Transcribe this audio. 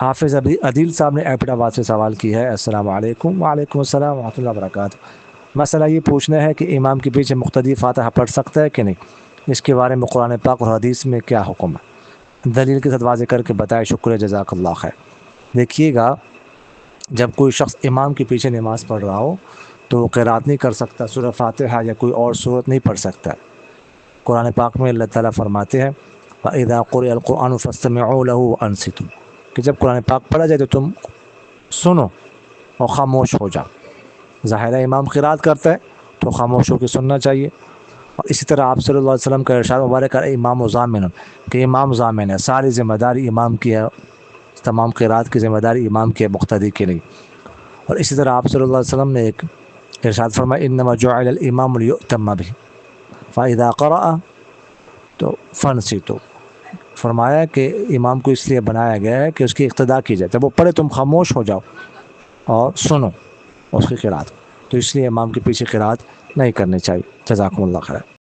حافظ عدیل صاحب نے ایپٹ آباد سے سوال کی ہے۔ السلام علیکم۔ وعلیکم السلام ورحمۃ اللہ وبرکاتہ۔ مسئلہ یہ پوچھنا ہے کہ امام کے پیچھے مقتدی فاتحہ پڑھ سکتا ہے کہ نہیں، اس کے بارے میں قرآن پاک اور حدیث میں کیا حکم ہے، دلیل کے ساتھ واضح کر کے بتائے، شکریہ، جزاک اللہ خیر۔ دیکھیے گا، جب کوئی شخص امام کے پیچھے نماز پڑھ رہا ہو تو وہ قرات نہیں کر سکتا، سورہ فاتحہ یا کوئی اور سورت نہیں پڑھ سکتا۔ قرآن پاک میں اللہ تعالیٰ فرماتے ہیں وَإِذَا قُرِئَ الْقُرْآنُ فَاسْتَمِعُوا لَهُ وَأَنصِتُوا، کہ جب قرآن پاک پڑھا جائے تو تم سنو اور خاموش ہو جاؤ۔ ظاہر ہے امام قرات کرتا ہے تو خاموش ہو کے سننا چاہیے۔ اور اسی طرح آپ صلی اللہ علیہ وسلم کا ارشاد مبارک ہے امام ضامن، کہ امام ضامن ہے، ساری ذمہ داری امام کی ہے، تمام قرات کی ذمہ داری امام کی ہے، مقتدی کی نہیں۔ اور اسی طرح آپ صلی اللہ علیہ وسلم نے ایک ارشاد فرمایا انما جعل الامام لیؤتم به فاذا قرأ تو فانصتوا، فرمایا کہ امام کو اس لیے بنایا گیا ہے کہ اس کی اقتداء کی جائے، جب وہ پڑھے تم خاموش ہو جاؤ اور سنو اس کی قرات، تو اس لیے امام کے پیچھے قرات نہیں کرنی چاہیے۔ جزاکم اللہ خیر۔